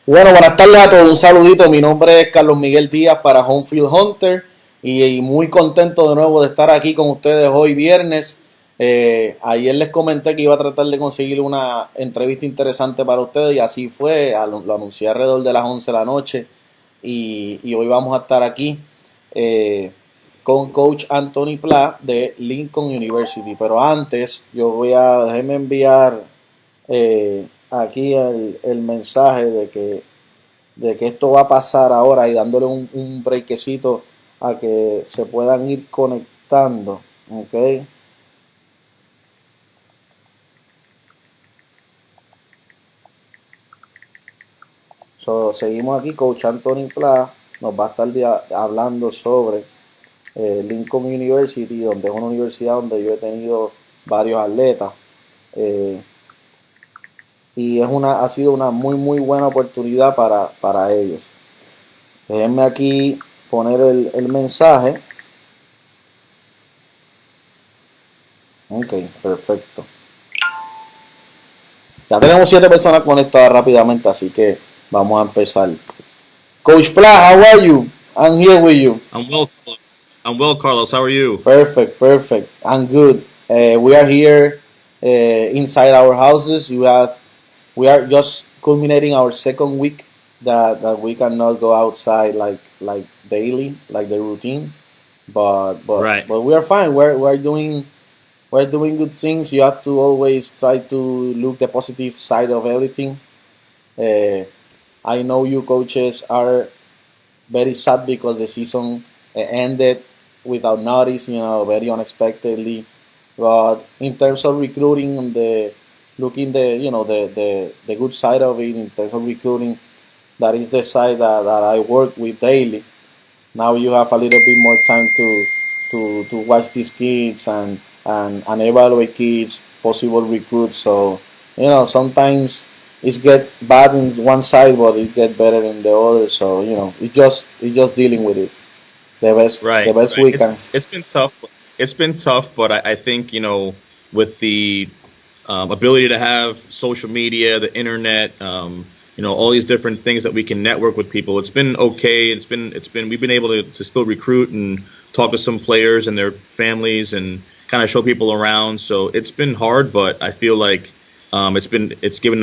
Bueno, buenas tardes a todos, un saludito, mi nombre es Carlos Miguel Díaz para Homefield Hunter y muy contento de nuevo de estar aquí con ustedes hoy viernes. Ayer les comenté que iba a tratar de conseguir una entrevista interesante para ustedes y así fue, lo anuncié alrededor de las 11 de la noche y hoy vamos a estar aquí con Coach Anthony Pla de Lincoln University, pero antes déjeme enviar aquí el mensaje de que esto va a pasar ahora y dándole un breakcito a que se puedan ir conectando, ¿ok? Seguimos aquí, Coach Anthony Pla nos va a estar hablando sobre Lincoln University, donde es una universidad donde yo he tenido varios atletas. Y ha sido una muy buena oportunidad para ellos. Déjenme aquí poner el mensaje. Ok, perfecto. Ya tenemos 7 personas conectadas rápidamente, así que vamos a empezar. Coach Pla, how are you? I'm here with you. I'm well. I'm well, Carlos. How are you? Perfect. I'm good. We are here inside our houses. We are just culminating our second week that we cannot go outside like daily, like the routine. Right. But we are fine. We're doing good things. You have to always try to look the positive side of everything. I know you coaches are very sad because the season ended without notice, very unexpectedly. But in terms of recruiting and looking the good side of it in terms of recruiting, that is the side that I work with daily. Now you have a little bit more time to watch these kids and evaluate kids, possible recruits. So sometimes it's get bad in one side, but it get better in the other. So it's just dealing with it the Right. best Right. we can. It's been tough. It's been tough, but I think with the ability to have social media, the internet, all these different things that we can network with people. It's been okay. It's been we've been able to still recruit and talk to some players and their families and kind of show people around. So it's been hard, but I feel like it's given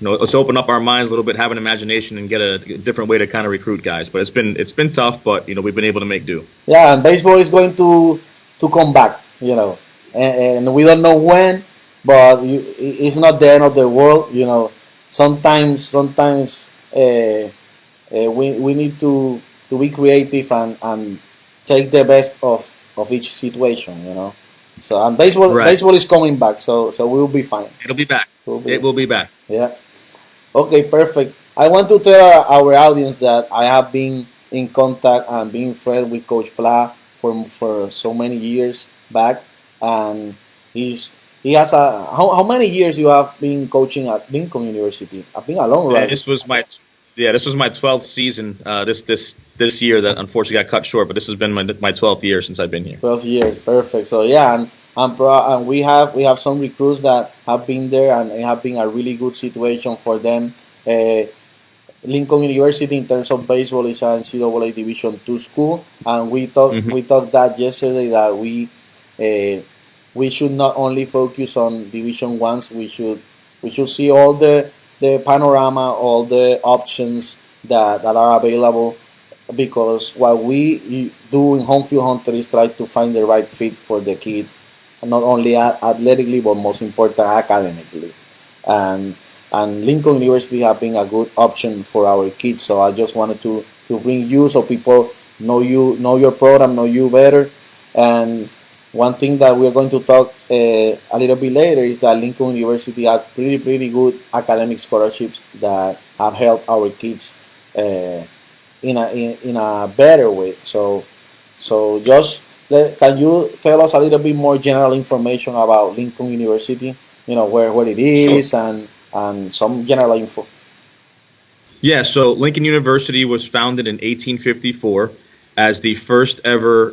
let's open up our minds a little bit, have an imagination, and get a different way to kind of recruit guys. But it's been tough, but we've been able to make do. Yeah, and baseball is going to come back, and we don't know when, but it's not the end of the world. Sometimes we need to be creative and take the best of each situation. So and baseball Right. baseball is coming back, so we'll be fine. It'll be back. We'll be It will be back. Yeah. Okay, perfect. I want to tell our audience that I have been in contact and being friends with Coach Pla for so many years back, and he has how many years you have been coaching at Lincoln University? I've been a long ride. This was my this was my 12th season. This year that unfortunately got cut short, but this has been my 12th year since I've been here. 12 years, perfect. So yeah, and we have some recruits that have been there, and it have been a really good situation for them. Uh, Lincoln University, in terms of baseball, is an NCAA Division II school, and we talked Hmm. we talked that yesterday that we should not only focus on Division Ones. We should see all the panorama, all the options that are available, because what we do in Home Field Hunter is try to find the right fit for the kid, not only athletically but most important academically. And and Lincoln University have been a good option for our kids. So I just wanted to bring you so people know your program, know you better. And one thing that we're going to talk a little bit later is that Lincoln University has pretty good academic scholarships that have helped our kids uh, in a better way. So just can you tell us a little bit more general information about Lincoln University? Where it Sure. is and some general info. Yeah, so Lincoln University was founded in 1854 as the first ever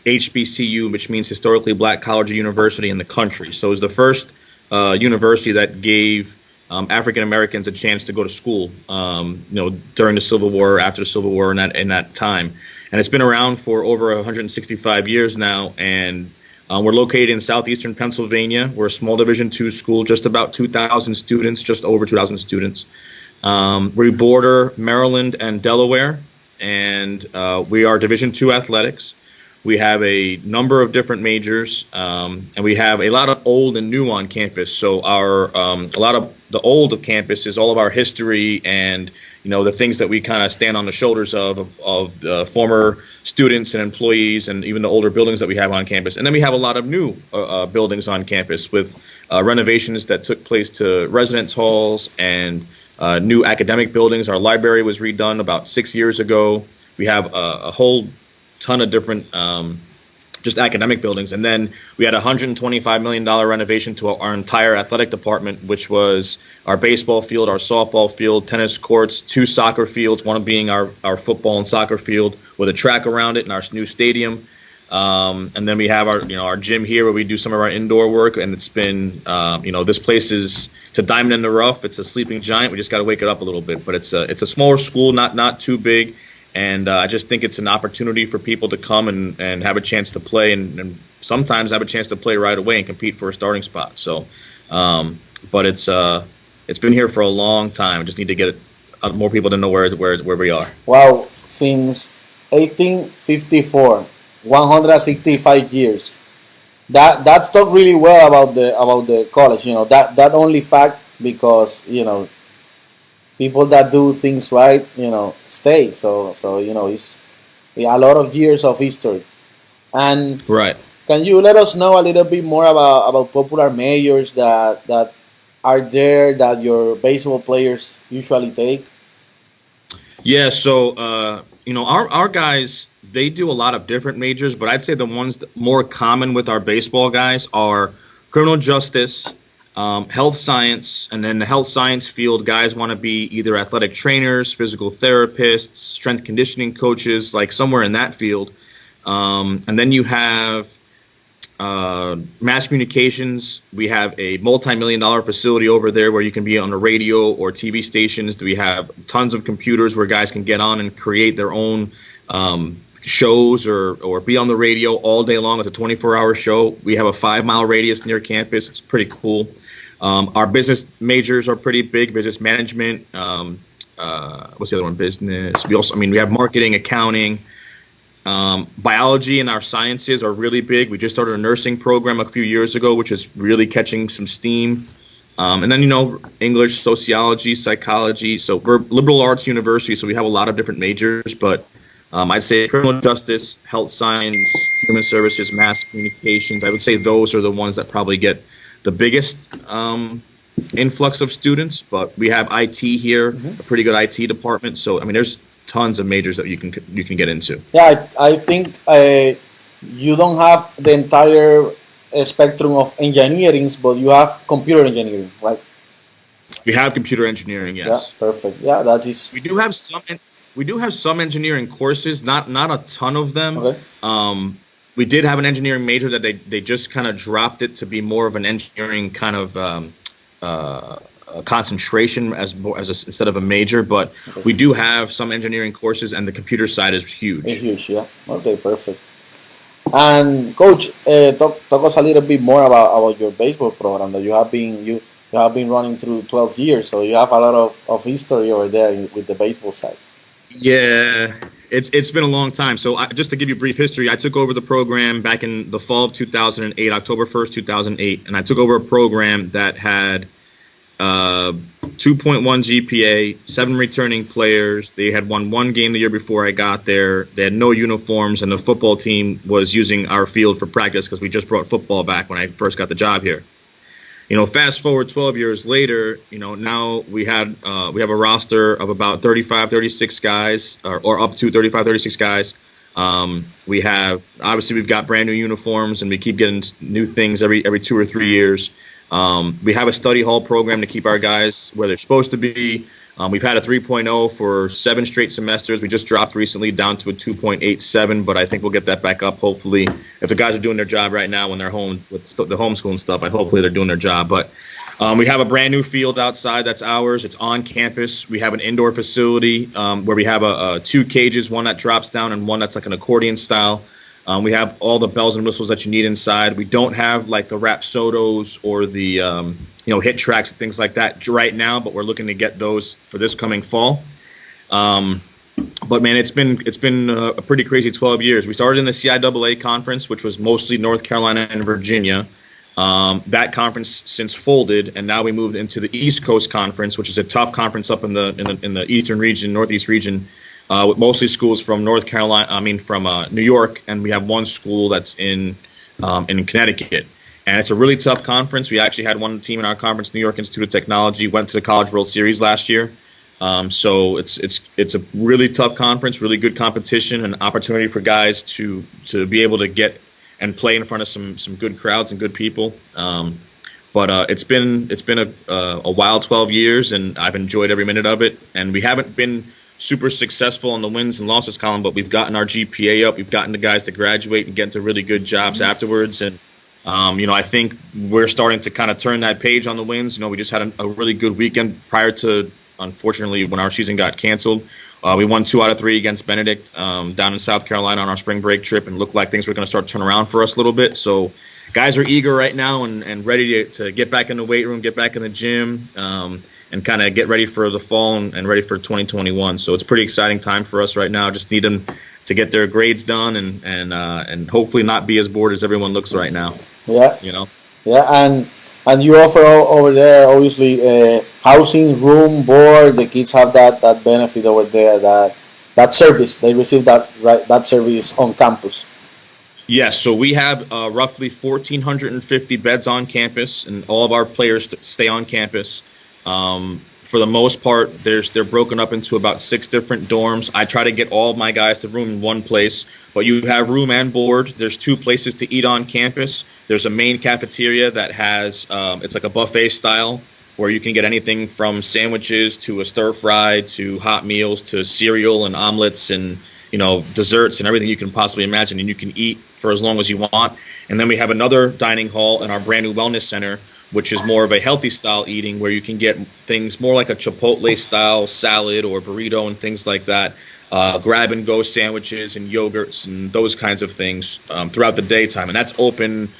HBCU, which means historically black college or university in the country. So it was the first university that gave African Americans a chance to go to school, during the Civil War, after the Civil War, in that time. And it's been around for over 165 years now, and we're located in southeastern Pennsylvania. We're a small Division II school, just about 2,000 students, just over 2,000 students. We border Maryland and Delaware, and we are Division II athletics. We have a number of different majors, and we have a lot of old and new on campus. So a lot of the old of campus is all of our history and the things that we kind of stand on the shoulders of the former students and employees, and even the older buildings that we have on campus. And then we have a lot of new buildings on campus with renovations that took place to residence halls and new academic buildings. Our library was redone about 6 years ago. We have a whole ton of different just academic buildings. And then we had a $125 million renovation to our entire athletic department, which was our baseball field, our softball field, tennis courts, 2 soccer fields, one being our football and soccer field with a track around it, and our new stadium. And then we have our gym here where we do some of our indoor work. And it's been, this place it's a diamond in the rough. It's a sleeping giant. We just got to wake it up a little bit. But it's a smaller school, not too big. And I just think it's an opportunity for people to come and have a chance to play, and sometimes have a chance to play right away and compete for a starting spot. So, but it's been here for a long time. I just need to get more people to know where we are. Wow, since 1854, 165 years. That's talk really well about the college. That only fact, because people that do things right, stay. So it's a lot of years of history. And right. Can you let us know a little bit more about popular majors that are there that your baseball players usually take? Yeah, so our guys, they do a lot of different majors, but I'd say the ones more common with our baseball guys are criminal justice, health science, and then the health science field, guys want to be either athletic trainers, physical therapists, strength conditioning coaches, like somewhere in that field. And then you have mass communications. We have a multi-million-dollar facility over there where you can be on the radio or TV stations. We have tons of computers where guys can get on and create their own shows or be on the radio all day long. It's a 24-hour show. We have a 5-mile radius near campus. It's pretty cool. Our business majors are pretty big. Business management. What's the other one? Business. We have marketing, accounting. Biology and our sciences are really big. We just started a nursing program a few years ago, which is really catching some steam. And then, English, sociology, psychology. So we're liberal arts university, so we have a lot of different majors. But I'd say criminal justice, health science, human services, mass communications. I would say those are the ones that probably get the biggest influx of students. But we have IT here, a pretty good IT department. So, there's tons of majors that you can get into. Yeah, I think you don't have the entire spectrum of engineering, but you have computer engineering, right? We have computer engineering, yes. Yeah, perfect. Yeah, that is. We do have some engineering courses, not a ton of them. Okay. We did have an engineering major that they just kind of dropped it to be more of an engineering kind of concentration instead of a major, but okay. We do have some engineering courses, and the computer side is huge. It's huge, yeah. Okay, perfect. And Coach, talk us a little bit more about your baseball program that you have been running through 12 years, so you have a lot of history over there with the baseball side. Yeah, it's been a long time. So just to give you a brief history, I took over the program back in the fall of 2008, October 1st, 2008, and I took over a program that had 2.1 GPA, 7 returning players. They had won 1 game the year before I got there. They had no uniforms, and the football team was using our field for practice because we just brought football back when I first got the job here. Fast forward 12 years later, now we have a roster of about 35, 36 guys, or up to 35, 36 guys. We've got brand new uniforms, and we keep getting new things every 2 or 3 years. We have a study hall program to keep our guys where they're supposed to be. We've had a 3.0 for 7 straight semesters. We just dropped recently down to a 2.87, but I think we'll get that back up, hopefully. If the guys are doing their job right now when they're home with the homeschool and stuff, hopefully they're doing their job. But We have a brand new field outside that's ours. It's on campus. We have an indoor facility where we have two cages, one that drops down and one that's like an accordion style. We have all the bells and whistles that you need inside. We don't have like the Rapsodos or the hit tracks and things like that right now, but we're looking to get those for this coming fall. But man, it's been a pretty crazy 12 years. We started in the CIAA conference, which was mostly North Carolina and Virginia. That conference since folded, and now we moved into the East Coast Conference, which is a tough conference up in the eastern region, northeast region, with mostly schools from North Carolina. From New York, and we have one school that's in Connecticut. And it's a really tough conference. We actually had one team in our conference, New York Institute of Technology, went to the College World Series last year. So it's a really tough conference, really good competition, an opportunity for guys to be able to get and play in front of some good crowds and good people. But it's been a wild 12 years, and I've enjoyed every minute of it. And we haven't been super successful in the wins and losses column, but we've gotten our GPA up. We've gotten the guys to graduate and get into really good jobs afterwards. And I think we're starting to kind of turn that page on the wins. We just had a really good weekend prior to, unfortunately, when our season got canceled. We won 2 out of 3 against Benedict down in South Carolina on our spring break trip, and looked like things were going to start to turn around for us a little bit. So guys are eager right now and ready to get back in the weight room, get back in the gym, and kind of get ready for the fall and ready for 2021. So it's a pretty exciting time for us right now. Just need them to get their grades done and hopefully not be as bored as everyone looks right now. Yeah. Yeah, and you offer over there, obviously, housing, room, board. The kids have that benefit over there, that service. They receive that service on campus. Yes, so we have roughly 1,450 beds on campus, and all of our players stay on campus. For the most part, they're broken up into about 6 different dorms. I try to get all of my guys to room in one place, but you have room and board. There's 2 places to eat on campus. There's a main cafeteria that has it's like a buffet style where you can get anything from sandwiches to a stir fry to hot meals to cereal and omelets and desserts and everything you can possibly imagine, and you can eat for as long as you want. And then we have another dining hall in our brand new wellness center, which is more of a healthy style eating where you can get things more like a Chipotle style salad or burrito and things like that, grab and go sandwiches and yogurts and those kinds of things throughout the daytime. And that's open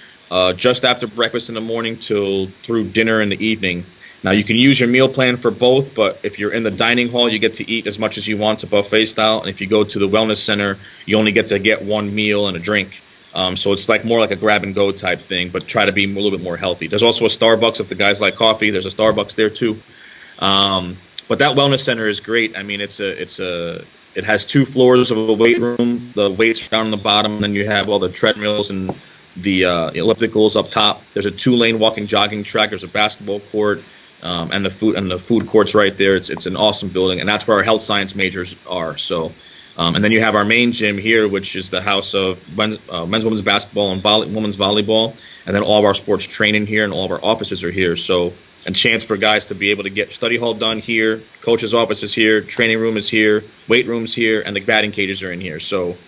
just after breakfast in the morning through dinner in the evening. Now, you can use your meal plan for both, but if you're in the dining hall, you get to eat as much as you want to buffet style. And if you go to the wellness center, you only get to get one meal and a drink. So it's more like a grab-and-go type thing, but try to be a little bit more healthy. There's also a Starbucks if the guys like coffee. There's a Starbucks there, too. But that wellness center is great. I mean, it has 2 floors of a weight room. The weights are down on the bottom, and then you have all the treadmills and the ellipticals up top. There's a 2-lane walking, jogging track. There's a basketball court. And the food court's right there. It's an awesome building, and that's where our health science majors are. So, and then you have our main gym here, which is the house of men's, women's basketball, and women's volleyball, and then all of our sports training here, and all of our offices are here. So, a chance for guys to be able to get study hall done here. Coach's office is here, training room is here, weight room's here, and the batting cages are in here. So,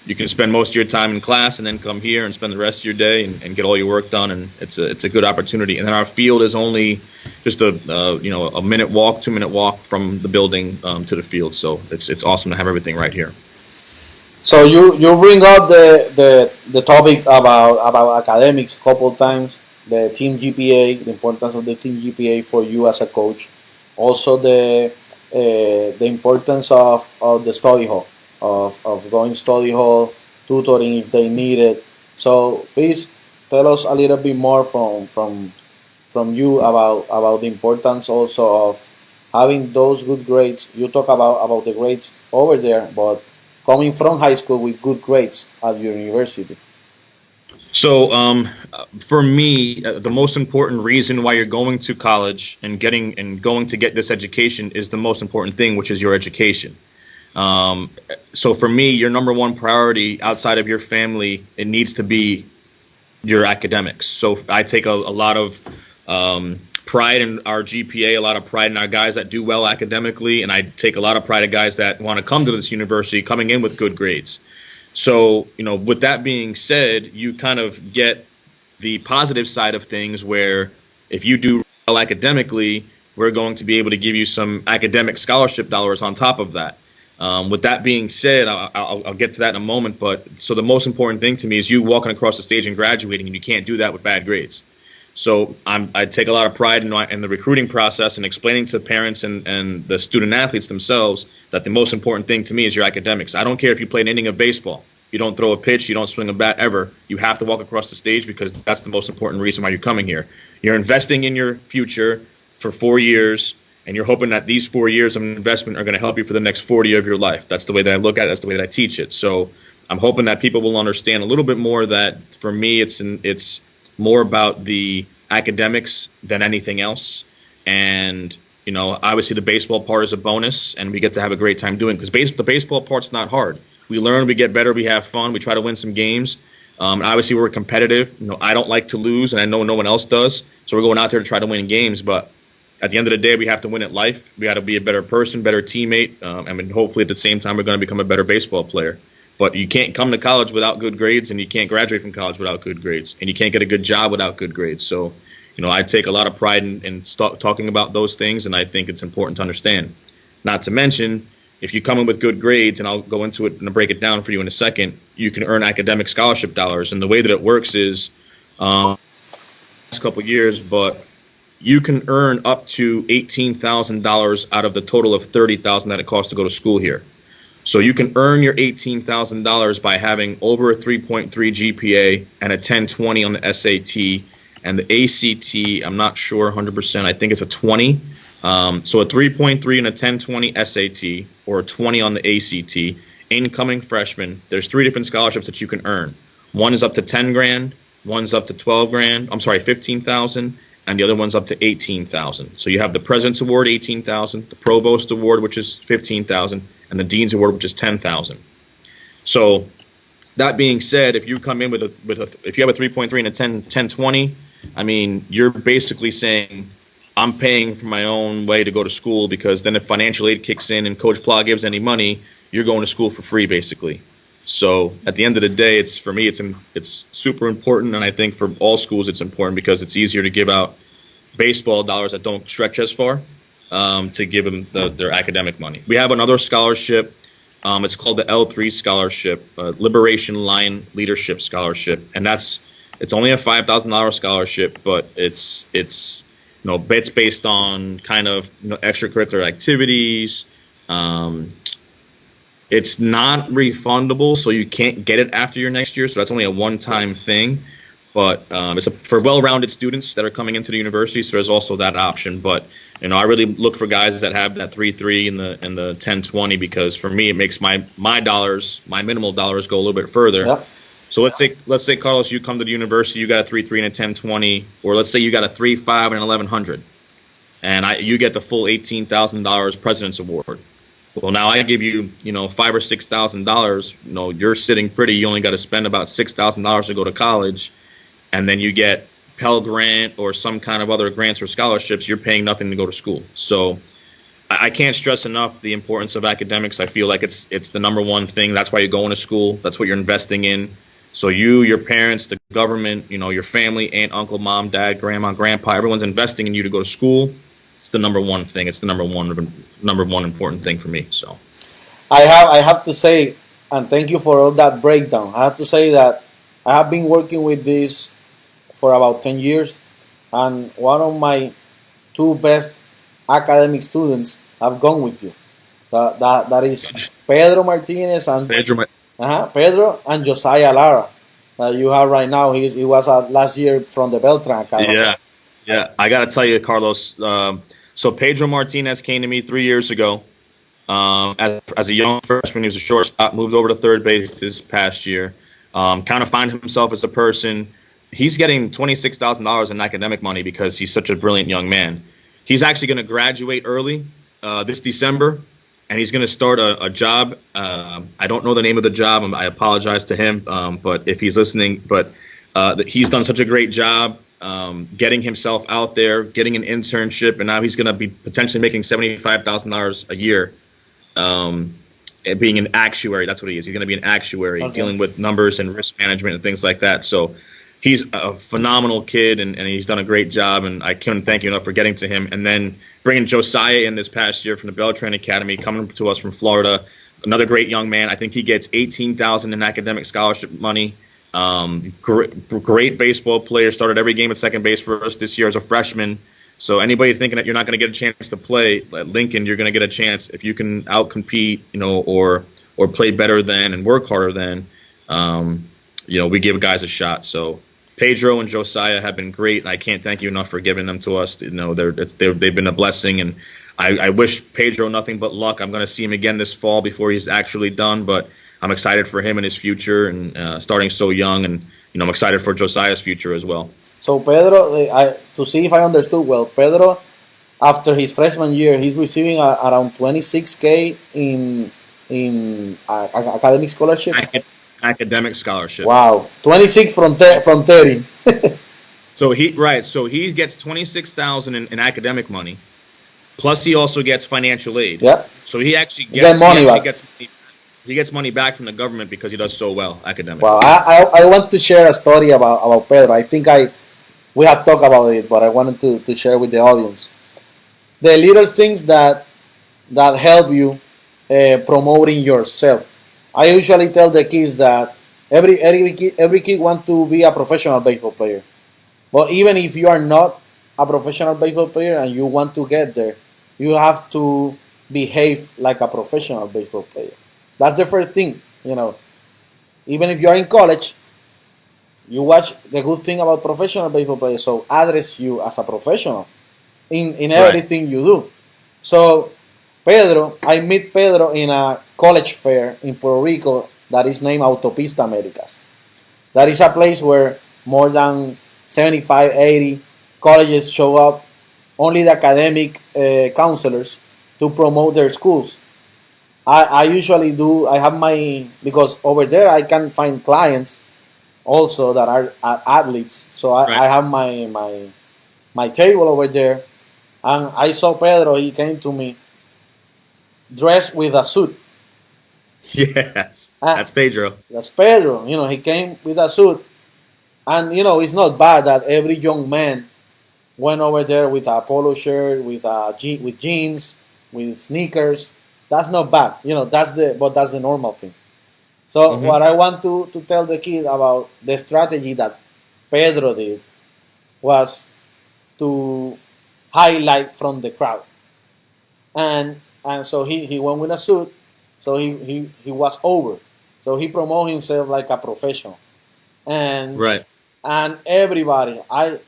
you can spend most of your time in class and then come here and spend the rest of your day and get all your work done, and it's a good opportunity. And then our field is only just a 2-minute walk from the building to the field, so it's awesome to have everything right here. So you bring up the topic about academics a couple times, the team GPA, the importance of the team GPA for you as a coach, also the importance of the study hall. Of going study hall, tutoring if they need it. So please tell us a little bit more from you about the importance also of having those good grades. You talk about the grades over there, but coming from high school with good grades at your university. So for me, the most important reason why you're going to college and going to get this education is the most important thing, which is your education. So for me, your number one priority outside of your family, it needs to be your academics. So I take a lot of pride in our GPA, a lot of pride in our guys that do well academically, and I take a lot of pride in guys that want to come to this university coming in with good grades. So, with that being said, you kind of get the positive side of things where if you do well academically, we're going to be able to give you some academic scholarship dollars on top of that. With that being said, I'll get to that in a moment. But so the most important thing to me is you walking across the stage and graduating, and you can't do that with bad grades. So I take a lot of pride in the recruiting process and explaining to parents and the student athletes themselves that the most important thing to me is your academics. I don't care if you play an inning of baseball. You don't throw a pitch, you don't swing a bat ever. You have to walk across the stage because that's the most important reason why you're coming here. You're investing in your future for 4 years, and you're hoping that these 4 years of investment are going to help you for the next 40 of your life. That's the way that I look at it. That's the way that I teach it. So I'm hoping that people will understand a little bit more that for me it's more about the academics than anything else. And, obviously the baseball part is a bonus, and we get to have a great time doing it because the baseball part's not hard. We learn, we get better, we have fun, we try to win some games. Obviously, we're competitive. I don't like to lose, and I know no one else does. So we're going out there to try to win games. But at the end of the day, we have to win at life. We got to be a better person, better teammate. Hopefully at the same time, we're going to become a better baseball player. But you can't come to college without good grades, and you can't graduate from college without good grades, and you can't get a good job without good grades. So, I take a lot of pride in talking about those things, and I think it's important to understand. Not to mention, if you come in with good grades, and I'll go into it and break it down for you in a second, you can earn academic scholarship dollars. And the way that it works is, last couple of years, but you can earn up to $18,000 out of the total of $30,000 that it costs to go to school here. So you can earn your $18,000 by having over a 3.3 GPA and a 1020 on the SAT, and the ACT, I'm not sure 100%. I think it's a 20. So a 3.3 and a 1020 SAT, or a 20 on the ACT, incoming freshman. There's 3 different scholarships that you can earn. One is up to 10 grand, one's up to 12 grand. I'm sorry, 15,000, and the other one's up to 18,000. So you have the President's Award, 18,000, the Provost Award, which is 15,000, and the Dean's Award, which is 10,000. So that being said, if you come in if you have a 3.3 and a 1020, you're basically saying, I'm paying for my own way to go to school, because then if financial aid kicks in and Coach Pla gives any money, you're going to school for free, basically. So at the end of the day, for me, it's super important, and I think for all schools it's important because it's easier to give out baseball dollars that don't stretch as far to give them their academic money. We have another scholarship. It's called the L3 Scholarship, Liberation Line Leadership Scholarship, and it's only a $5,000 scholarship, but it's based on kind of extracurricular activities. It's not refundable, so you can't get it after your next year. So that's only a one-time thing. But it's for well-rounded students that are coming into the university. So there's also that option. But I really look for guys that have that 3.3 and the 10.20, because for me it makes my minimal dollars go a little bit further. Yep. So let's say Carlos, you come to the university, you got a 3.3 and a 10.20, or let's say you got a 3.5 and an 1100, and you get the full $18,000 President's Award. Well, now I give you $5,000 or $6,000. You're sitting pretty. You only got to spend about $6,000 to go to college, and then you get Pell Grant or some kind of other grants or scholarships. You're paying nothing to go to school. So I can't stress enough the importance of academics. I feel like it's the number one thing. That's why you're going to school. That's what you're investing in. So you, your parents, the government, your family, aunt, uncle, mom, dad, grandma, grandpa, everyone's investing in you to go to school. It's the number one thing. It's the number one important thing for me. So I have to say, and thank you for all that breakdown. I have to say that I have been working with this for about 10 years, and one of my 2 best academic students have gone with you. That is Pedro Martinez and Pedro and Josiah Lara that you have right now. He was last year from the Beltran Academy. Yeah. I got to tell you, Carlos, so Pedro Martinez came to me 3 years ago as a young freshman. He was a shortstop, moved over to third base this past year, kind of find himself as a person. He's getting $26,000 in academic money because he's such a brilliant young man. He's actually going to graduate early this December, and he's going to start a job. I don't know the name of the job. I apologize to him, but if he's listening. But he's done such a great job getting himself out there, getting an internship, and now he's going to be potentially making $75,000 a year being an actuary. That's what he is. He's going to be an actuary, dealing with numbers and risk management and things like that. So he's a phenomenal kid, and he's done a great job, and I couldn't thank you enough for getting to him. And then bringing Josiah in this past year from the Beltran Academy, coming to us from Florida, another great young man. I think he gets $18,000 in academic scholarship money. Great baseball player, started every game at second base for us this year as a freshman. So anybody thinking that you're not going to get a chance to play at Lincoln, you're going to get a chance if you can outcompete, or play better than and work harder than. We give guys a shot. So Pedro and Josiah have been great, and I can't thank you enough for giving them to us. They've been a blessing, and I wish Pedro nothing but luck. I'm going to see him again this fall before he's actually done, but I'm excited for him and his future, and starting so young, and I'm excited for Josiah's future as well. So Pedro, to see if I understood well, Pedro, after his freshman year, he's receiving around $26K in academic scholarship. Academic scholarship. Wow, 26 from 30. So he gets $26,000 in academic money, plus he also gets financial aid. Yeah. So he actually gets money back. He gets money back from the government because he does so well academically. Well, I want to share a story about Pedro. I think we have talked about it, but I wanted to share with the audience the little things that help you promoting yourself. I usually tell the kids that every kid wants to be a professional baseball player. But even if you are not a professional baseball player and you want to get there, you have to behave like a professional baseball player. That's the first thing, Even if you are in college, you watch the good thing about professional baseball players, so address you as a professional in everything you do. So I meet Pedro in a college fair in Puerto Rico that is named Autopista Americas. That is a place where more than 75, 80 colleges show up, only the academic counselors to promote their schools. I usually do, because over there I can find clients also that are athletes. So I have my table over there. And I saw Pedro, he came to me dressed with a suit. Yes, that's Pedro. That's Pedro. He came with a suit. And, it's not bad that every young man went over there with a polo shirt, with jeans, with sneakers. That's not bad. That's the normal thing. So what I want to tell the kid about the strategy that Pedro did was to highlight from the crowd. And so he went with a suit, so he was over. So he promoted himself like a professional. And everybody, I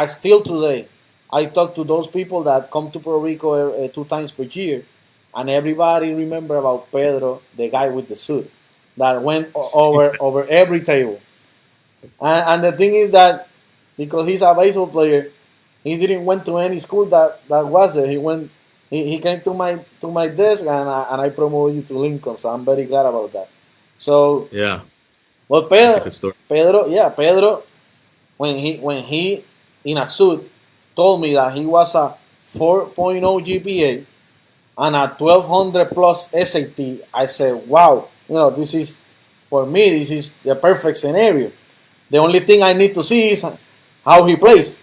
still today, I talk to those people that come to Puerto Rico 2 times per year, and everybody remember about Pedro, the guy with the suit, that went over every table. And the thing is that because he's a baseball player, he didn't went to any school that was there. He came to my desk and I promoted you to Lincoln. So I'm very glad about that. So yeah. Well, Pedro, when he in a suit told me that he was a 4.0 GPA and a 1200 plus SAT, I said, wow, this is the perfect scenario. The only thing I need to see is how he plays.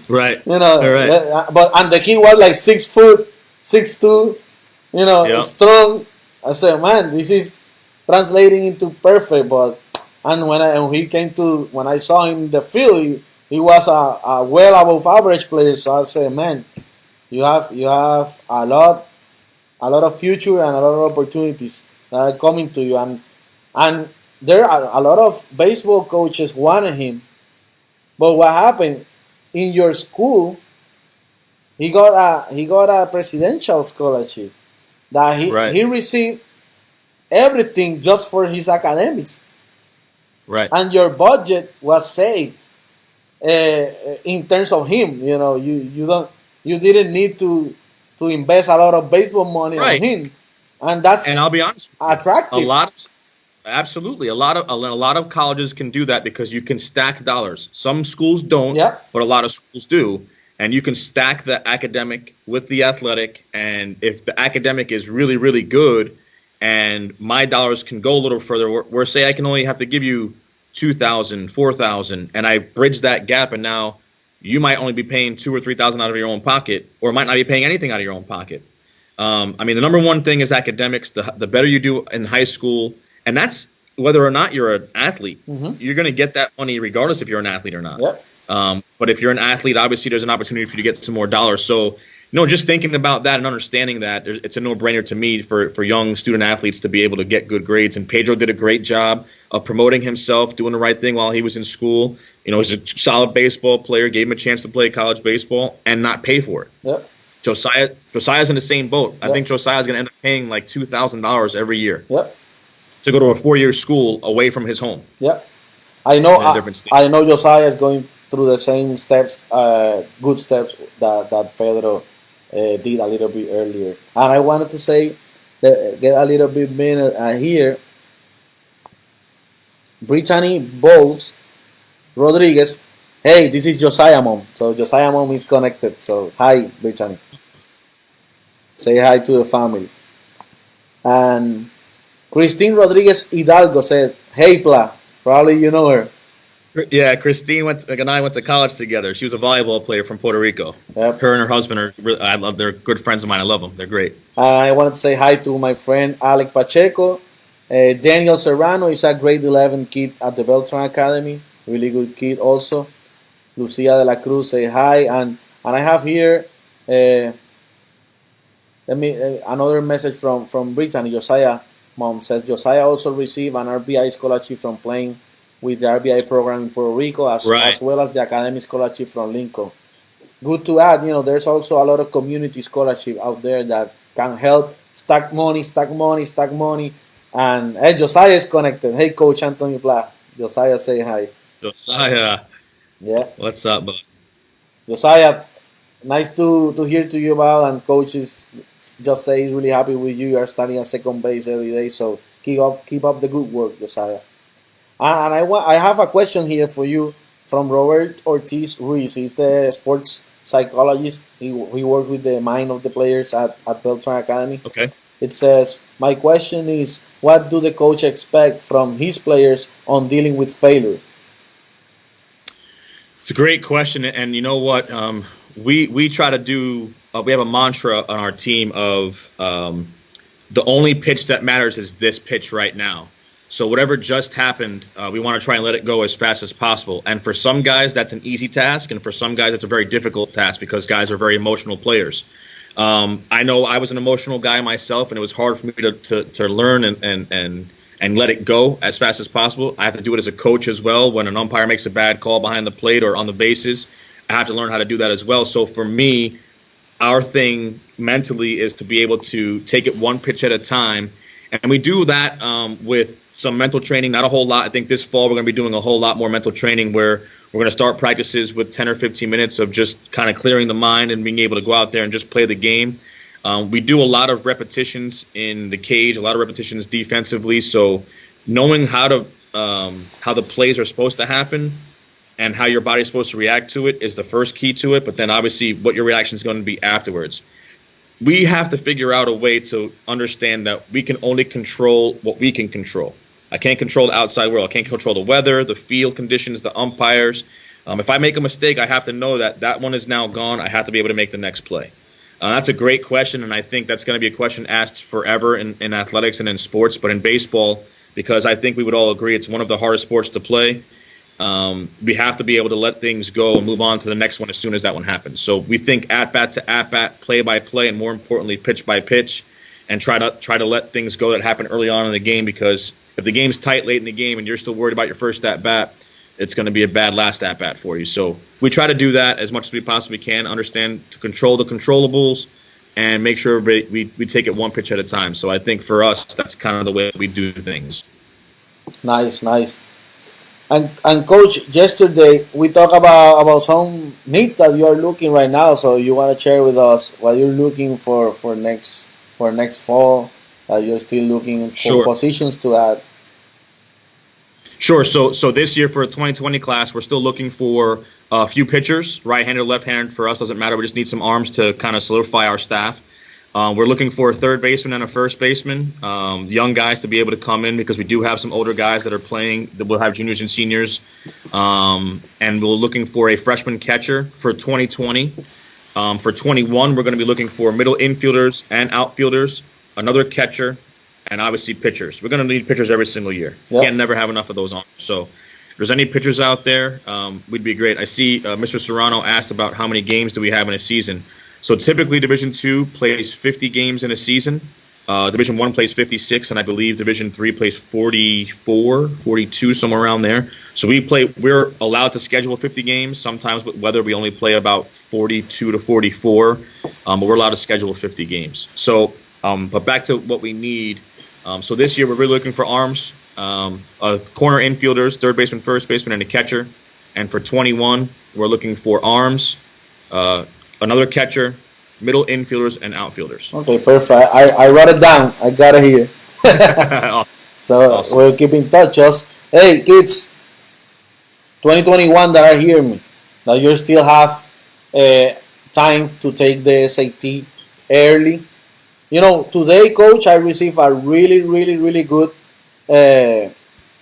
Right. And the kid was like 6 foot, 6'2", strong. I said, man, this is translating into perfect. But when I saw him in the field, he was a well above average player. So I said, man, you have a lot of future and a lot of opportunities that are coming to you. And there are a lot of baseball coaches wanted him. But what happened in your school? He got a presidential scholarship that he received everything just for his academics. Right. And your budget was saved in terms of him. You didn't need to invest a lot of baseball money on him, and I'll be honest, attractive. Absolutely, a lot of colleges can do that because you can stack dollars. Some schools don't, but a lot of schools do, and you can stack the academic with the athletic. And if the academic is really, really good, and my dollars can go a little further, where say I can only have to give you $2,000, $4,000, and I bridge that gap, and now you might only be paying $2,000 or $3,000 out of your own pocket, or might not be paying anything out of your own pocket. I mean, the number one thing is academics. The better you do in high school, and that's whether or not you're an athlete, you're going to get that money regardless if you're an athlete or not. Yep. But if you're an athlete, obviously there's an opportunity for you to get some more dollars. So, just thinking about that and understanding that, it's a no-brainer to me for young student athletes to be able to get good grades. And Pedro did a great job of promoting himself, doing the right thing while he was in school. He's a solid baseball player, gave him a chance to play college baseball and not pay for it. Yep. Josiah's in the same boat. Yep. I think Josiah's going to end up paying like $2,000 every year. Yep. To go to a 4-year school away from his home. Yep. I know Josiah is going through the same steps, good steps that Pedro did a little bit earlier. And I wanted to say, get a little bit minute here. Brittany Bowles Rodriguez. Hey, this is Josiah Mom. So Josiah Mom is connected. So hi, Brittany. Say hi to the family. And Christine Rodriguez Hidalgo says, hey, Pla. Probably you know her. Yeah, Christine and I went to college together. She was a volleyball player from Puerto Rico. Yep. Her and her husband they're good friends of mine. I love them. They're great. I wanted to say hi to my friend Alec Pacheco. Daniel Serrano is a grade 11 kid at the Beltran Academy. Really good kid also. Lucia de la Cruz say hi. And I have here another message from Brittany. Josiah Mom says Josiah also received an RBI scholarship from playing with the RBI program in Puerto Rico, as well as the academic scholarship from Lincoln. Good to add, there's also a lot of community scholarship out there that can help stack money. And hey, Josiah is connected. Hey, Coach Antonio Pla. Josiah, say hi. Josiah. Yeah. What's up, bud? Josiah, nice to hear to you about, and Coach just say he's really happy with you. You are starting at second base every day, so keep up the good work, Josiah. And I have a question here for you from Robert Ortiz Ruiz. He's the sports psychologist. He worked with the mind of the players at Beltran Academy. Okay. It says, my question is, what do the coach expect from his players on dealing with failure? It's a great question, and you know what? We try to do. We have a mantra on our team of the only pitch that matters is this pitch right now. So whatever just happened, we want to try and let it go as fast as possible. And for some guys, that's an easy task, and for some guys, it's a very difficult task because guys are very emotional players. I know I was an emotional guy myself, and it was hard for me to learn and let it go as fast as possible. I have to do it as a coach as well. When an umpire makes a bad call behind the plate or on the bases, I have to learn how to do that as well. So for me, our thing mentally is to be able to take it one pitch at a time. And we do that with some mental training, not a whole lot. I think this fall we're going to be doing a whole lot more mental training where we're going to start practices with 10 or 15 minutes of just kind of clearing the mind and being able to go out there and just play the game. We do a lot of repetitions in the cage, a lot of repetitions defensively. So knowing how the plays are supposed to happen and how your body's supposed to react to it is the first key to it. But then obviously what your reaction is going to be afterwards. We have to figure out a way to understand that we can only control what we can control. I can't control the outside world. I can't control the weather, the field conditions, the umpires. If I make a mistake, I have to know that one is now gone. I have to be able to make the next play. That's a great question, and I think that's going to be a question asked forever in athletics and in sports. But in baseball, because I think we would all agree it's one of the hardest sports to play, we have to be able to let things go and move on to the next one as soon as that one happens. So we think at-bat to at-bat, play-by-play, and more importantly, pitch-by-pitch, and try to let things go that happen early on in the game, because if the game's tight late in the game and you're still worried about your first at-bat, it's going to be a bad last at-bat for you. So if we try to do that as much as we possibly can, understand to control the controllables, and make sure we take it one pitch at a time. So I think for us, that's kind of the way we do things. Nice. And Coach, yesterday we talked about some needs that you are looking right now. So you want to share with us what you're looking for next fall? You're still looking for positions to add. Sure. So this year for a 2020 class, we're still looking for a few pitchers, right-handed, left-handed. For us, doesn't matter. We just need some arms to kind of solidify our staff. We're looking for a third baseman and a first baseman, young guys to be able to come in because we do have some older guys that are playing. That we'll have juniors and seniors, and we're looking for a freshman catcher for 2020. For 21, we're going to be looking for middle infielders and outfielders, another catcher, and obviously pitchers. We're going to need pitchers every single year. Yep. Can't never have enough of those on. So if there's any pitchers out there, we'd be great. I see Mr. Serrano asked about how many games do we have in a season. So typically Division II plays 50 games in a season. Division I plays 56, and I believe Division III plays 44, 42, somewhere around there. So we're allowed to schedule 50 games. Sometimes with weather, we only play about 42 to 44, but we're allowed to schedule 50 games. So, but back to what we need. So this year, we're really looking for arms, corner infielders, third baseman, first baseman, and a catcher. And for 21, we're looking for arms, another catcher, middle infielders, and outfielders. Okay, perfect. I wrote it down. I got it here. So Awesome. we'll keep in touch. Just, hey, kids, 2021 that are hearing me, that you still have time to take the SAT early. You know, today, Coach, I received a really, really, really good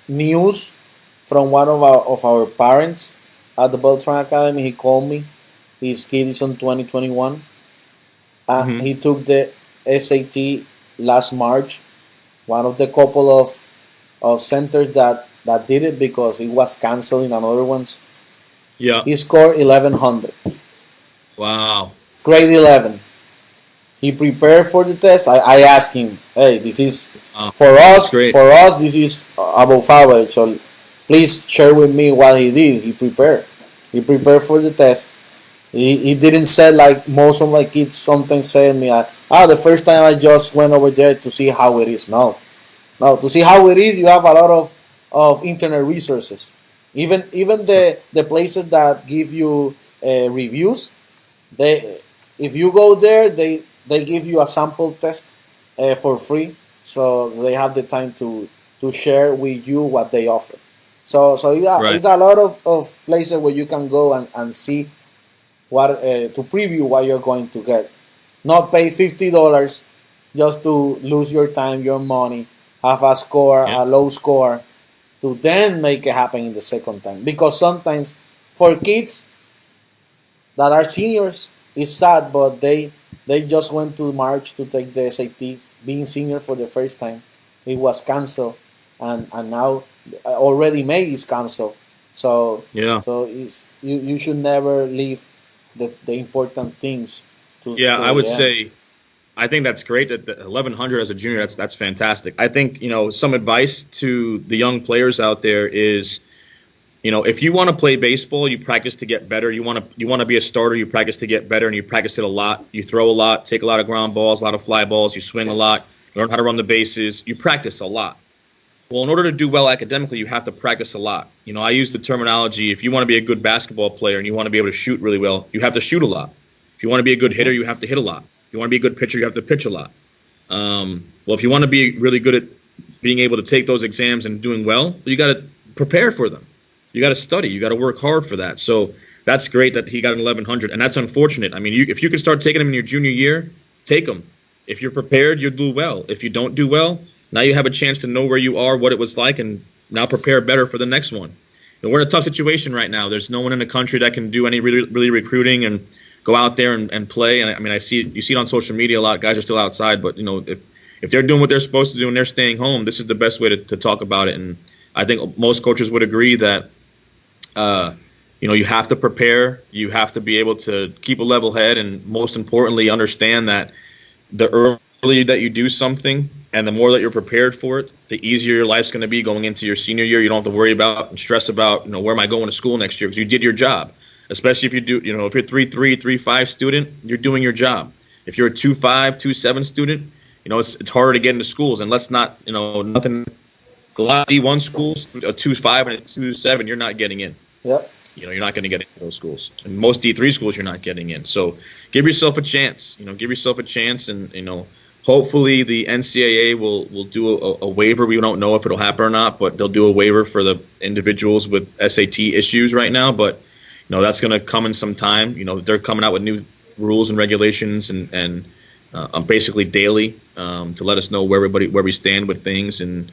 news from one of our parents at the Beltran Academy. He called me. His kid is on 2021. He took the SAT last March. One of the couple of centers that did it because it was canceled in another ones. Yeah. He scored 1100. Wow. Grade 11. He prepared for the test. I asked him, hey, this is for us. Great. For us, this is above average. So please share with me what he did. He prepared. He prepared for the test. He didn't say like most of my kids sometimes say to me, the first time I just went over there to see how it is. No, to see how it is, you have a lot of internet resources. Even the places that give you reviews, if you go there, they give you a sample test for free, so they have the time to share with you what they offer. So yeah, Right. it's a lot of places where you can go and see what to preview what you're going to get. Not pay $50 just to lose your time, your money, have a score, Yeah. a low score, to then make it happen in the second time. Because sometimes for kids that are seniors, it's sad, but they just went to March to take the SAT, being senior for the first time. It was canceled, and now already May is canceled. So Yeah. so you should never leave the important things to Yeah, to I would the end. say I think that's great that the 1100 as a junior, that's fantastic. I think, some advice to the young players out there is, if you want to play baseball, you practice to get better. You want to be a starter, you practice to get better, and you practice it a lot. You throw a lot, take a lot of ground balls, a lot of fly balls, you swing a lot, learn how to run the bases. You practice a lot. Well, in order to do well academically, you have to practice a lot. I use the terminology, if you want to be a good basketball player and you want to be able to shoot really well, you have to shoot a lot. If you want to be a good hitter, you have to hit a lot. If you want to be a good pitcher, you have to pitch a lot. Well, if you want to be really good at being able to take those exams and doing well, you got to prepare for them. You got to study. You got to work hard for that. So that's great that he got an 1100, and that's unfortunate. I mean, if you can start taking them in your junior year, take them. If you're prepared, you'll do well. If you don't do well, now you have a chance to know where you are, what it was like, and now prepare better for the next one. And we're in a tough situation right now. There's no one in the country that can do any really recruiting and go out there and play. And I mean, you see it on social media a lot. Guys are still outside, but if they're doing what they're supposed to do and they're staying home, this is the best way to talk about it. And I think most coaches would agree that you have to prepare. You have to be able to keep a level head, and most importantly, understand that the earlier that you do something and the more that you're prepared for it, the easier your life's going to be going into your senior year. You don't have to worry about and stress about, where am I going to school next year, because you did your job. Especially if you do, if you're 3.3, 3.5 student, you're doing your job. If you're a 2.5, 2.7 student, it's harder to get into schools. And let's not, nothing. A lot of D1 schools, a 2.5 and a 2.7, you're not getting in. Yep. You're not going to get into those schools. And most D3 schools, you're not getting in. So give yourself a chance. Give yourself a chance, and hopefully the NCAA will do a waiver. We don't know if it'll happen or not, but they'll do a waiver for the individuals with SAT issues right now. But that's going to come in some time. They're coming out with new rules and regulations, and basically daily to let us know where we stand with things and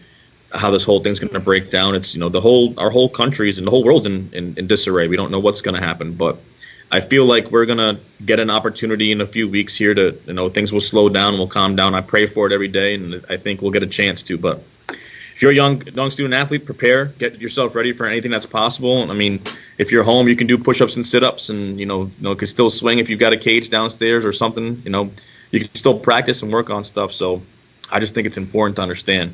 how this whole thing's going to break down. It's our whole country's and the whole world's in disarray. We don't know what's going to happen, but I feel like we're going to get an opportunity in a few weeks here to things will slow down, will calm down. I pray for it every day, and I think we'll get a chance to. But if you're a young student athlete, prepare, get yourself ready for anything that's possible. I mean, if you're home, you can do push-ups and sit-ups, and can still swing if you've got a cage downstairs or something. You can still practice and work on stuff. So I just think it's important to understand.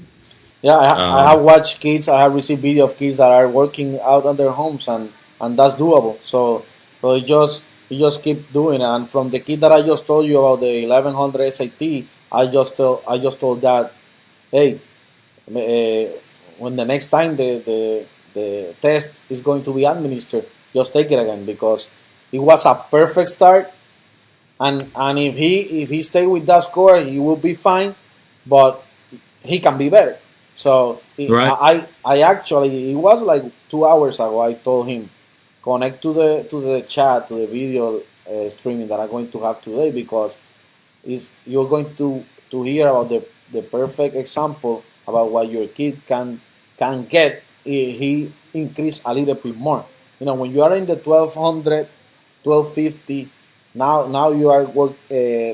Yeah, I have watched kids. I have received video of kids that are working out on their homes, and that's doable. So you just keep doing it. And from the kid that I just told you about the 1100 SAT, I just told that, hey, when the next time the test is going to be administered, just take it again, because it was a perfect start. And if he stay with that score, he will be fine, but he can be better. So Right. I actually, it was like 2 hours ago, I told him, connect to the chat, to the video streaming that I'm going to have today, because you're going to hear about the perfect example about what your kid can get if he increase a little bit more. When you are in the 1200, 1250, now you are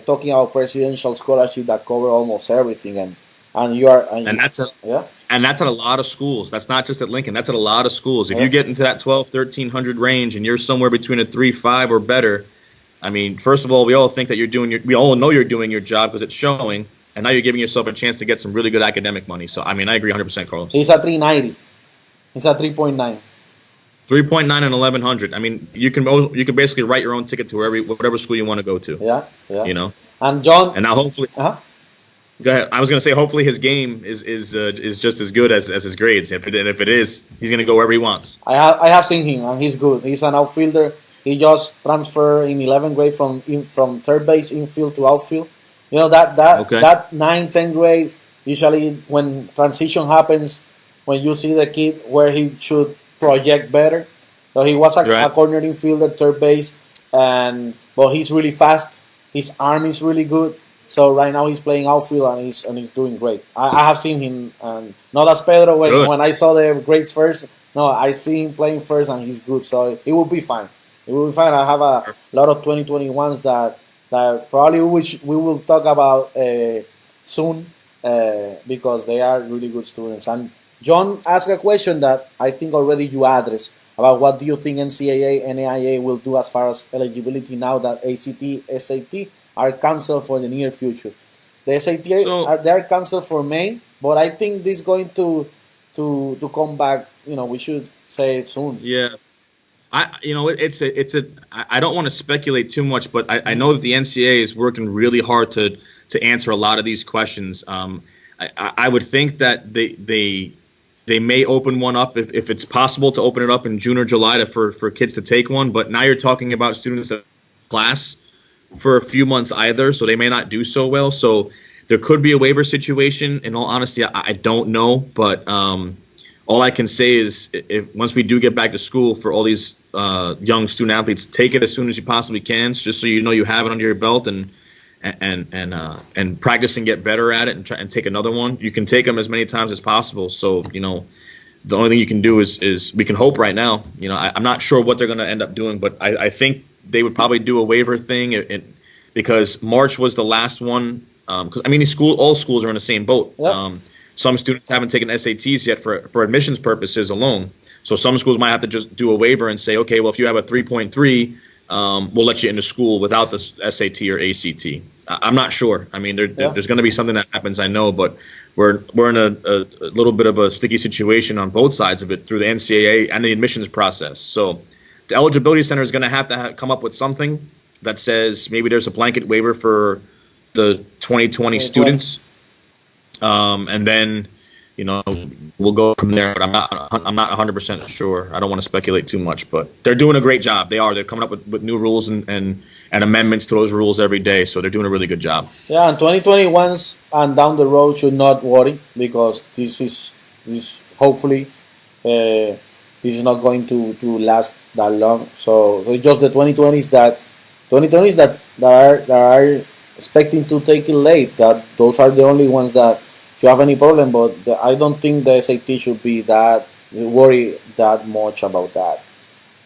talking about presidential scholarship that cover almost everything, and you are, And that's a yeah. And that's at a lot of schools. That's not just at Lincoln. That's at a lot of schools. If Yeah. you get into that 12, 1300 range and you're somewhere between a 3.5 or better, I mean, first of all, we all think that we all know you're doing your job because it's showing, and now you're giving yourself a chance to get some really good academic money. So, I mean, I agree 100%, Carlos. He's a 390. He's a 3.9. 3.9 and 1100. I mean, you can basically write your own ticket to whatever school you want to go to. Yeah. And John. And now hopefully, Uh-huh. go ahead. I was going to say hopefully his game is just as good as his grades. If it is, he's going to go wherever he wants. I have seen him, and he's good. He's an outfielder. He just transferred in 11th grade from third base infield to outfield. Okay. That 9th, 10th grade, usually when transition happens, when you see the kid where he should project better. So he was a Right. corner infielder, third base, but he's really fast. His arm is really good. So right now he's playing outfield, and he's doing great. I have seen him, and not as Pedro Good. when I saw the grades first. No, I see him playing first, and he's good. So he will be fine. It will be fine. I have a lot of 2021s that probably we will talk about soon, because they are really good students. And John asked a question that I think already you addressed about what do you think NCAA, NAIA will do as far as eligibility now that ACT, SAT are canceled for the near future. The SAT they are canceled for May, but I think this is going to come back. We should say it soon. Yeah. I don't want to speculate too much, but I know that the NCAA is working really hard to answer a lot of these questions. I would think that they may open one up if it's possible to open it up in June or July for kids to take one. But now you're talking about students that class for a few months either, so they may not do so well. So there could be a waiver situation. In all honesty, I don't know, but all I can say is if once we do get back to school for all these young student athletes, take it as soon as you possibly can, just so you know you have it under your belt and practice and get better at it and try and take another one. You can take them as many times as possible. So the only thing you can do is we can hope right now. I'm not sure what they're going to end up doing, but I think they would probably do a waiver thing because March was the last one. Because all schools are in the same boat. Yep. Some students haven't taken SATs yet for admissions purposes alone. So some schools might have to just do a waiver and say, okay, well, if you have a 3.3, we'll let you into school without the SAT or ACT. I'm not sure. I mean, there's going to be something that happens, I know, but we're in a little bit of a sticky situation on both sides of it through the NCAA and the admissions process. So the eligibility center is going to have to come up with something that says maybe there's a blanket waiver for the 2020 students, and then we'll go from there. But I'm not 100% sure. I don't want to speculate too much, but they're doing a great job. They're coming up with new rules and amendments to those rules every day, so they're doing a really good job. Yeah, and 2021s and down the road should not worry, because this is hopefully this is not going to last that long. So it's just the 2020s that are expecting to take it late. That those are the only ones that should have any problem. But I don't think the SAT should be that worry that much about that.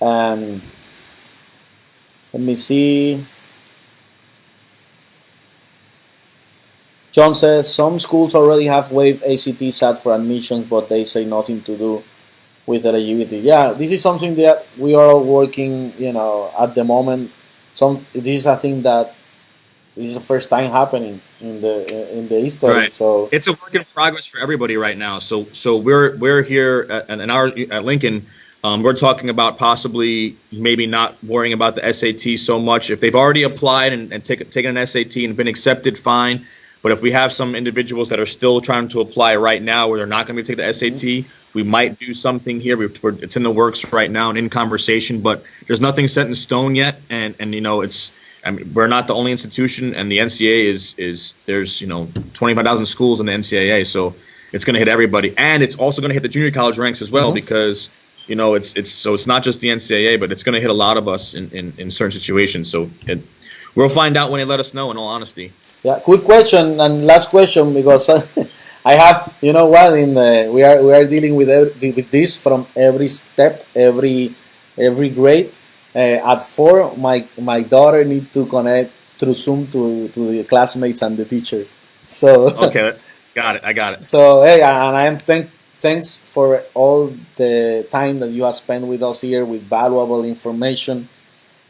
And let me see. John says some schools already have waived ACT SAT for admissions, but they say nothing to do with eligibility. Yeah, this is something that we are working, at the moment. This is a thing that is the first time happening in the history. Right. So it's a work in progress for everybody right now. So we're here at Lincoln. We're talking about possibly maybe not worrying about the SAT so much. If they've already applied and taken an SAT and been accepted, fine. But if we have some individuals that are still trying to apply right now where they're not going to be taking the SAT, we might do something here. It's in the works right now and in conversation, but there's nothing set in stone yet. And we're not the only institution, and the NCAA there's 25,000 schools in the NCAA, so it's going to hit everybody, and it's also going to hit the junior college ranks as well, because it's not just the NCAA, but it's going to hit a lot of us in certain situations. So we'll find out when they let us know. In all honesty. Yeah, quick question and last question, because I have, we are dealing with this from every step, every grade. At 4, my daughter need to connect through Zoom to the classmates and the teacher. So okay, I got it. So hey, and I am thanks for all the time that you have spent with us here with valuable information.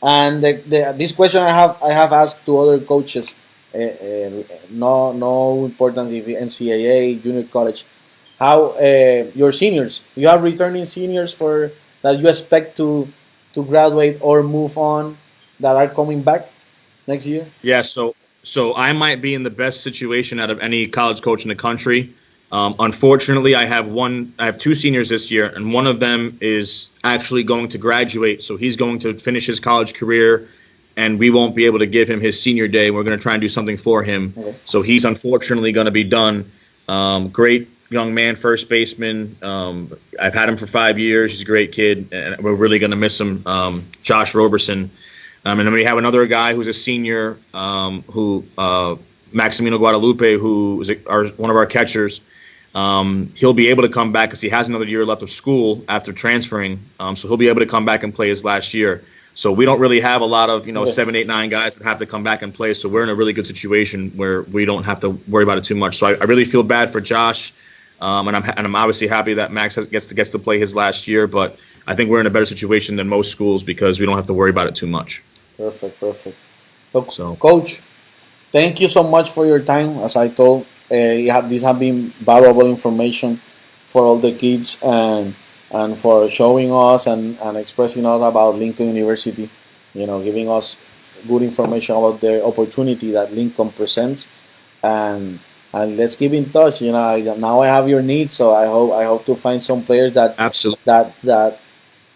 And this question I have asked to other coaches. No importance if NCAA, junior college. How your seniors? You have returning seniors for that you expect to graduate or move on that are coming back next year? Yeah, so I might be in the best situation out of any college coach in the country. Unfortunately, I have two seniors this year, and one of them is actually going to graduate. So he's going to finish his college career, and we won't be able to give him his senior day. We're going to try and do something for him. Okay. So he's unfortunately going to be done. Great young man, first baseman. I've had him for 5 years. He's a great kid, and we're really going to miss him. Josh Roberson. And then we have another guy who's a senior, Maximino Guadalupe, who is one of our catchers. He'll be able to come back because he has another year left of school after transferring. So he'll be able to come back and play his last year. So we don't really have a lot of 7, 8, 9 guys that have to come back and play. So we're in a really good situation where we don't have to worry about it too much. So I really feel bad for Josh, and I'm obviously happy that Max gets to play his last year. But I think we're in a better situation than most schools because we don't have to worry about it too much. Perfect. So Coach, thank you so much for your time. As I told, this has been valuable information for all the kids and for showing us and expressing us about Lincoln University, giving us good information about the opportunity that Lincoln presents, and let's keep in touch. Now I have your needs, so I hope to find some players that absolutely that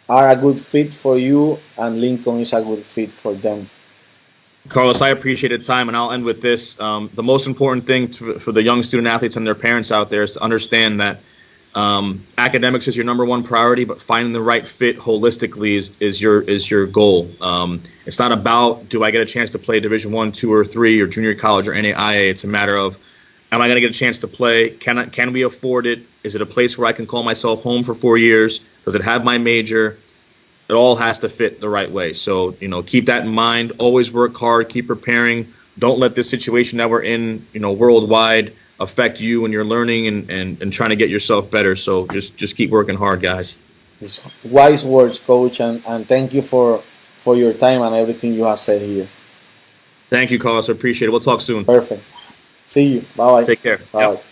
are a good fit for you, and Lincoln is a good fit for them. Carlos, I appreciate the time, and I'll end with this. The most important thing for the young student athletes and their parents out there is to understand that academics is your number one priority, but finding the right fit holistically is your goal. It's not about, do I get a chance to play Division I, II, or III, or junior college or NAIA. It's a matter of, am I going to get a chance to play? Can we afford it? Is it a place where I can call myself home for 4 years? Does it have my major? It all has to fit the right way. So, keep that in mind. Always work hard. Keep preparing. Don't let this situation that we're in, worldwide affect you when you're learning and trying to get yourself better. So just keep working hard, guys. It's wise words, Coach, and thank you for your time and everything you have said here. Thank you, Carlos. I appreciate it. We'll talk soon. Perfect. See you. Bye-bye. Take care. Bye. Yep.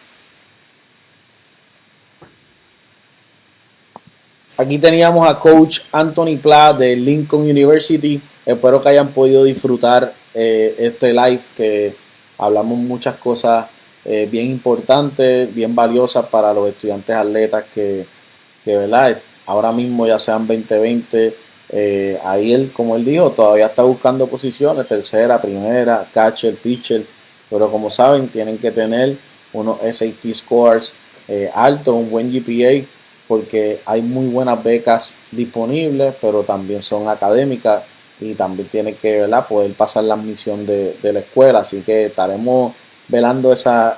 Aquí teníamos a Coach Anthony Pla de Lincoln University. Espero que hayan podido disfrutar este live, que hablamos muchas cosas bien importantes, bien valiosas para los estudiantes atletas que ¿verdad? Ahora mismo ya sean 2020. Ahí él, como él dijo, todavía está buscando posiciones, tercera, primera, catcher, pitcher, pero como saben, tienen que tener unos SAT scores altos, un buen GPA, porque hay muy buenas becas disponibles, pero también son académicas. y también tiene que, ¿verdad?, poder pasar la admisión de la escuela. Así que estaremos velando esas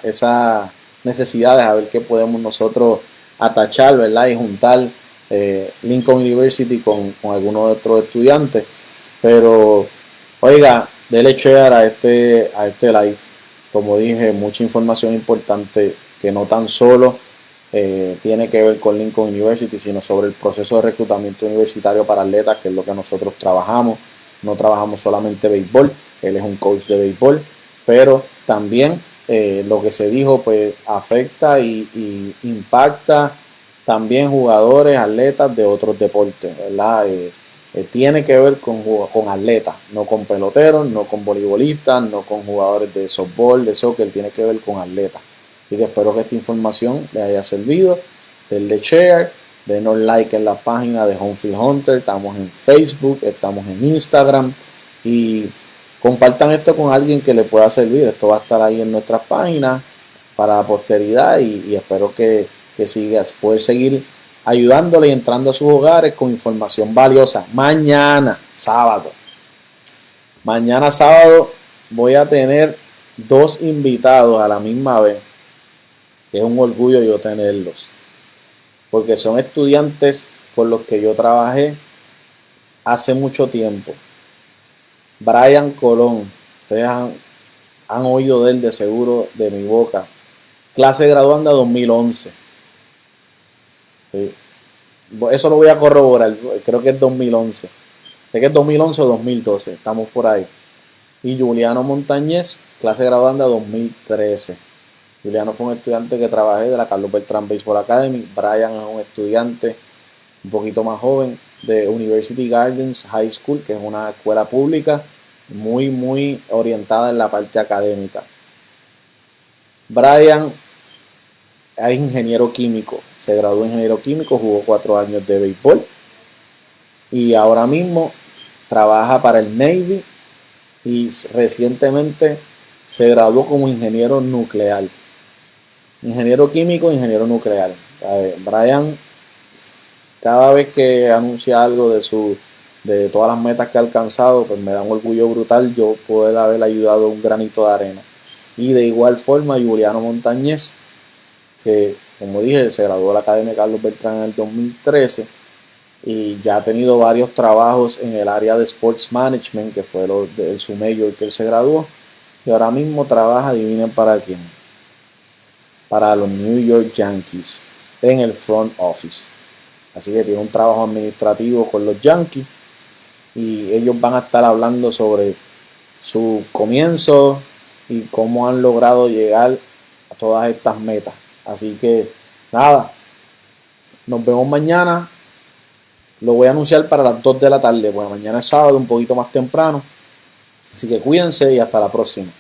necesidades, a ver qué podemos nosotros atachar, ¿verdad?, y juntar Lincoln University con algunos de otros estudiantes. Pero, oiga, dele share a este live. Como dije, mucha información importante que no tan solo tiene que ver con Lincoln University, sino sobre el proceso de reclutamiento universitario para atletas, que es lo que nosotros trabajamos. No trabajamos solamente béisbol, él es un coach de béisbol, pero también lo que se dijo pues afecta y impacta también jugadores, atletas de otros deportes, ¿verdad? Tiene que ver con atletas, no con peloteros, no con voleibolistas, no con jugadores de softball, de soccer, tiene que ver con atletas. Así que espero que esta información les haya servido. Denle share, denos like en la página de Homefield Hunter, estamos en Facebook, estamos en Instagram y compartan esto con alguien que le pueda servir. Esto va a estar ahí en nuestras páginas para la posteridad y espero que sigas, poder seguir ayudándole y entrando a sus hogares con información valiosa. Mañana sábado voy a tener 2 invitados a la misma vez, que es un orgullo yo tenerlos, porque son estudiantes con los que yo trabajé hace mucho tiempo. Brian Colón, ustedes han oído de él de seguro de mi boca, clase graduanda 2011. Sí. Eso lo voy a corroborar, creo que es 2011. Sé que es 2011 o 2012, estamos por ahí. Y Juliano Montañez, clase graduanda 2013. Juliano fue un estudiante que trabajé de la Carlos Beltrán Baseball Academy. Brian es un estudiante un poquito más joven de University Gardens High School, que es una escuela pública muy orientada en la parte académica. Brian es ingeniero químico, se graduó de ingeniero químico, jugó 4 años de béisbol y ahora mismo trabaja para el Navy y recientemente se graduó como ingeniero nuclear. Ingeniero químico, ingeniero nuclear. Brian, cada vez que anuncia algo de todas las metas que ha alcanzado, pues me da un orgullo brutal yo poder haber ayudado un granito de arena. Y de igual forma, Juliano Montañez, que como dije, se graduó de la Academia Carlos Beltrán en el 2013 y ya ha tenido varios trabajos en el área de Sports Management, que fue su major que él se graduó, y ahora mismo trabaja, adivinen para quién, para los New York Yankees en el front office. Así que tiene un trabajo administrativo con los Yankees y ellos van a estar hablando sobre su comienzo y cómo han logrado llegar a todas estas metas. Así que nada, nos vemos mañana. Lo voy a anunciar para las 2 de la tarde, porque mañana es sábado, un poquito más temprano. Así que cuídense y hasta la próxima.